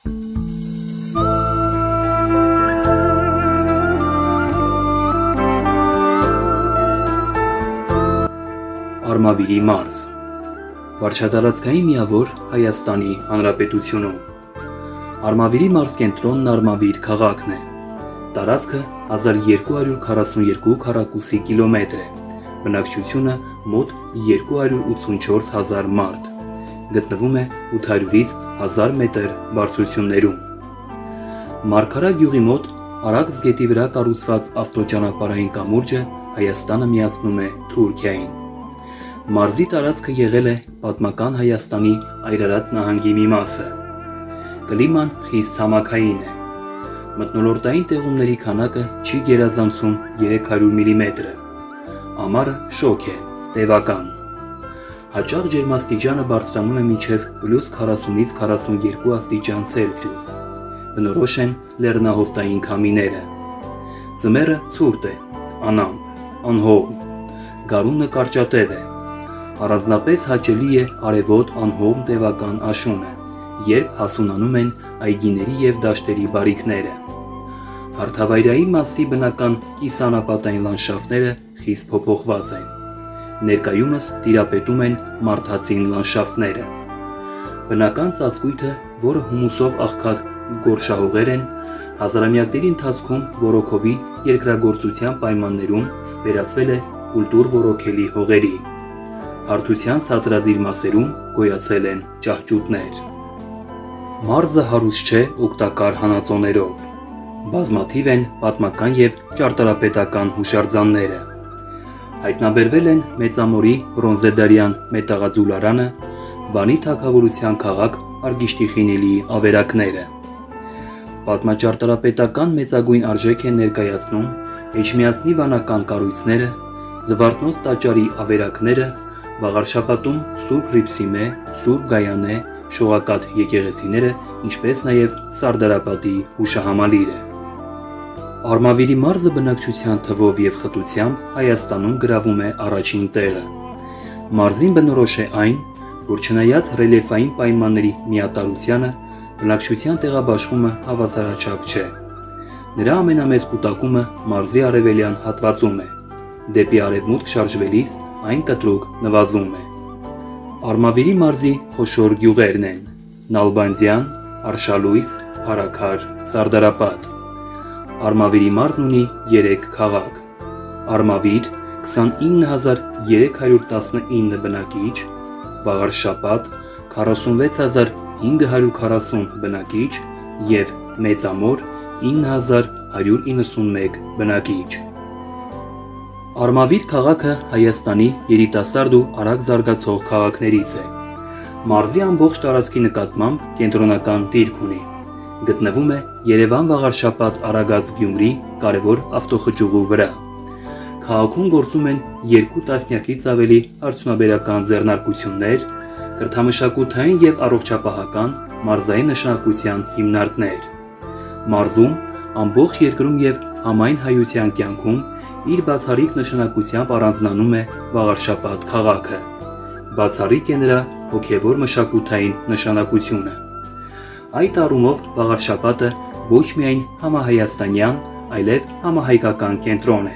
Արմավիրի մարզ, վարչատարածքային միավոր Հայաստանի Հանրապետությունում։ Արմավիրի մարզկենտրոնն Արմավիր քաղաքն է։ Տարածքը 1242 քառակուսի կիլոմետր է, բնակչությունը մոտ 284,000 մարդ, գտնվում է 800-ից 1000 մետր բարձրություններում։ Մարգարա գյուղի մոտ Արաքս գետի վրա կառուցված ավտոճանապարհային կամուրջը Հայաստանը միացնում է Թուրքիային։ Մարզի տարածքը եղել է պատմական Հայաստանի Այրարատ նահանգի մի մասը։ Կլիման խիստ ցամաքային է։ Մթնոլորտային տեղումների քանակը չի գերազանցում 300 մմ։ Ամառը շոգ է, տևական։ Հաճախ ջերմաստիճանը բարձրանում է մինչև +40-ից 42 աստիճան Ցելսիուս։ Բնորոշ են լեռնահովտային քամիները։ Ձմեռը ցուրտ է, անամպ, անհողմ, գարունը կարճատև է։ Առանձնապես հաճելի է արևոտ անհողմ տևական աշունը, երբ հասունանում են այգիների և դաշտերի բարիքները։ Հարթավայրային մասի բնական կիսաանապատային լանդշաֆտները խիստ փոփոխված են։ Ներկայումս տիրապետում են մարդածին լանդշաֆտները։ Բնական ծածկույթը, որը հումուսով աղքատ գորշահողեր են, հազարամյակների ընթացքում ոռոգովի երկրագործության պայմաններում վերածվել է կուլտուր ոռոգելի հողերի։ Հարթության սատարածիր մասերում գոյացել են ճահճուտներ։ Մարզը հարուստ չէ օգտակար հանածոներով։ Բազմաթիվ են պատմական և ճարտարապետական հուշարձանները։ Հայտնաբերվել են Մեծամորի բրոնզեդարյան մետաղաձուլարանը, Վանի թագավորության քաղաք Արգիշտիխինիլի ավերակները։ Պատմաճարտարապետական մեծագույն արժեք են ներկայացնում Էջմիածնի վանական կառույցները, Զվարթնոց տաճարի ավերակները, Վաղարշապատում Սուրբ Հռիփսիմե, Սուրբ Գայանե, Շողակաթ եկեղեցիները, ինչպես նաև Սարդարապատի հուշահամալիրը։ Արմավիրի մարզը բնակչության թվով և խտությամբ Հայաստանում գրավում է առաջին տեղը։ Մարզին բնորոշ է այն, որ չնայած ռելիեֆային պայմանների միատարրությանը, բնակչության տեղաբաշխումը հավասարաչափ չէ։ Նրա ամենամեծ կուտակումը մարզի արևելյան հատվածում է։ Դեպի արևմուտք շարժվելիս այն կտրուկ նվազում է։ Արմավիրի մարզի խոշոր գյուղերն են Նալբանդյան, Արշալույս, Հարաքար, Սարդարապատ։ Արմավիրի մարզն ունի 3 քաղաք՝ Արմավիր 29319 բնակիչ, Վաղարշապատ 46540 բնակիչ և Մեծամոր 9191 բնակիչ։ Արմավիր քաղաքը Հայաստանի երիտասարդ ու արագ զարգացող քաղաքներից է։ Մարզի ամբողջ տարածքի նկատմամբ կենտրոնական դիրք ունի։ Գտնվում է Երևան-Վաղարշապատ Արագած Գյումրի կարևոր ավտոխճուղու վրա։ Քաղաքում գործում են 2 տասնյակից ավելի արդյունաբերական ձեռնարկություններ, կրթամշակութային և առողջապահական մարզային նշանակության հիմնարկներ։ Մարզում ամբողջ երկրում և համայն հայության կյանքում իր բացառիկ նշանակությամբ առանձնանում է Վաղարշապատ քաղաքը։ Բացառիկ է նրա հոգևոր մշակութային նշանակությունը։ Այդ առումով Վաղարշապատը ոչ միայն համահայաստանյան, այլև համահայկական կենտրոն է։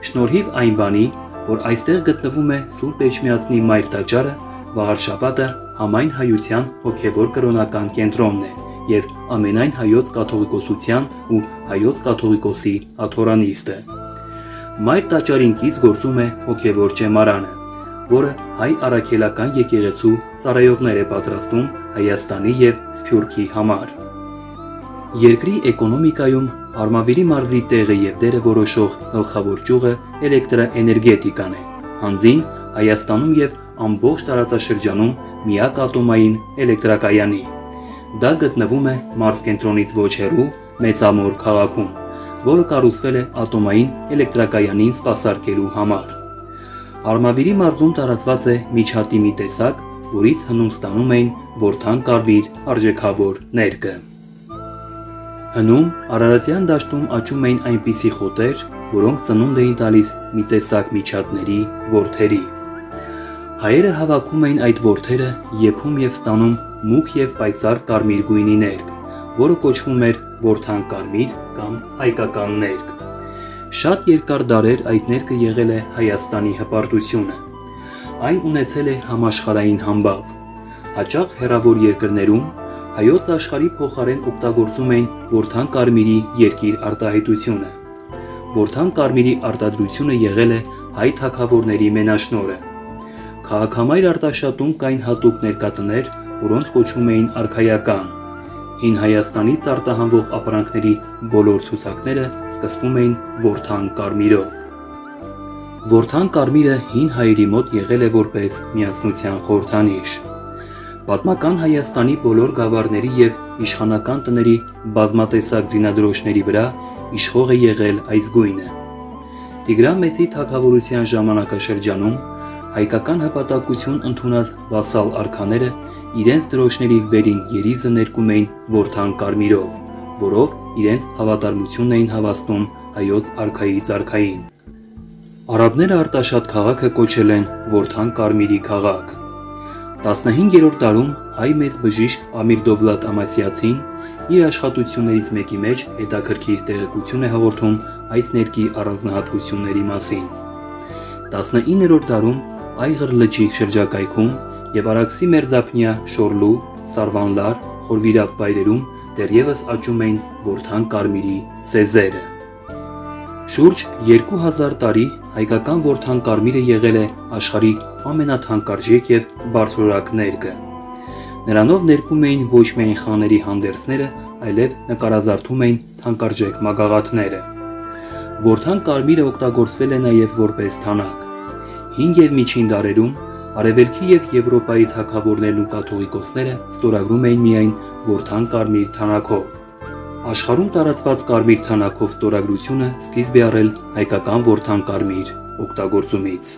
Շնորհիվ այն բանի, որ այստեղ գտնվում է Սուրբ Էջմիածնի մայր տաճարը, Վաղարշապատը համայն հայության հոգևոր կրոնական կենտրոնն է և ամենայն հայոց կաթողիկոսության ու հայոց կաթողիկոսի աթորանիստը։ Մայր տաճարին կից գործում է հոգևոր ճեմարանը, որը հայ առաքելական եկեղեցու ծառայողներ է պատրաստում Հայաստանի և Սփյուռքի համար։ Երկրի էկոնոմիկայում Արմավիրի մարզի տեղը և դերը որոշող գլխավոր ճյուղը էլեկտրաէներգետիկան է, հանձին Հայաստանում և ամբողջ տարածաշրջանում միակ ատոմային էլեկտրակայանի։ Դա գտնվում է մարզկենտրոնից ոչ հեռու Մեծամոր քաղաքում, որը կառուցվել է ատոմային էլեկտրակայանին սպասարկելու համար։ Արմավիրի մարզում տարածված է միջատի մի տեսակ, որից հնում ստանում էին որդան կարմիր արժեքավոր ներկը։ Հնում Արարատյան դաշտում աճում էին այնպիսի խոտեր, որոնք ծնունդ էին տալիս մի տեսակ միջատների որդերի։ Հայերը հավաքում էին այդ որդերը, եփում և ստանում մուգ և պայծառ կարմիր գույնի ներկ, որը կոչվում էր Որդան Կարմիր կամ հայկական ներկ։ Շատ երկար դարեր այդ ներկը եղել է Հայաստանի հպարտությունը։ Այն ունեցել է համաշխարհային համբավ։ Հաճախ հեռավոր երկրներում հայոց աշխարհի փոխարեն օգտագործում էին Որդան Կարմիրի երկիր արտահայտությունը։ Որդան Կարմիրի արտադրությունը եղել է հայ թագավորների մենաշնորհը։ Քաղաքամայր Արտաշատում կային հատուկ ներկատներ, որոնց կոչվում էին արքայական։ Հին Հայաստանից արտահանվող ապրանքների բոլոր ցուցակները սկսվում էին Որդան Կարմիրով։ Որդան Կարմիրը հին հայերի մոտ եղել է որպես միասնության խորհրդանիշ։ Պատմական Հայաստանի բոլոր գավառների և իշխանական տների բազմատեսակ զինադրոշների վրա իշխող է եղել այս գույնը։ Տիգրան Մեծի թագավորության ժամանակաշրջանում հայկական հպատակություն ընդունած վասալ արքաները իրենց դրոշների վերին երիզը ներկում էին Որդան Կարմիրով, որով իրենց հավատարմությունն էին հավաստում հայոց արքայից արքային։ Արաբները Արտաշատ քաղաքը կոչել են Որդան Կարմիրի քաղաք։ 15-րդ դարում հայ մեծ բժիշկ Ամիր Դովլատ Ամասիացին իր աշխատություններից մեկի մեջ հետաքրքիր տեղեկություն է հաղորդում այս ներկի առանձնահատկությունների մասին։ 19-րդ դարում Այղր լճի շրջակայքում և Արաքսի մերձափնյա Շորլու, Սարվանլար, Խորվիրապ վայրերում դեռևս աճում էին Որդան Կարմիրի սեզերը։ Շուրջ 2000 տարի հայկական Որդան Կարմիրը եղել է աշխարհի ամենաթանկարժեք և բարձրորակ ներկը։ Նրանով ներկում էին ոչ միայն խաների հանդերձները, այլև նկարազարդում էին թանկարժեք մագաղաթները։ Որդան Կարմիրը օգտագործվել է նաև որպես թանակ։ Հին և միջին դարերում Արևելքի և Եվրոպայի թագավորներն ու կաթողիկոսները ստորագրում էին միայն Որդան Կարմիր թանաքով։ Աշխարհում տարածված կարմիր թանաքով ստորագրությունը սկիզբ է առել հայկական Որդան Կարմիր օգտագործումից։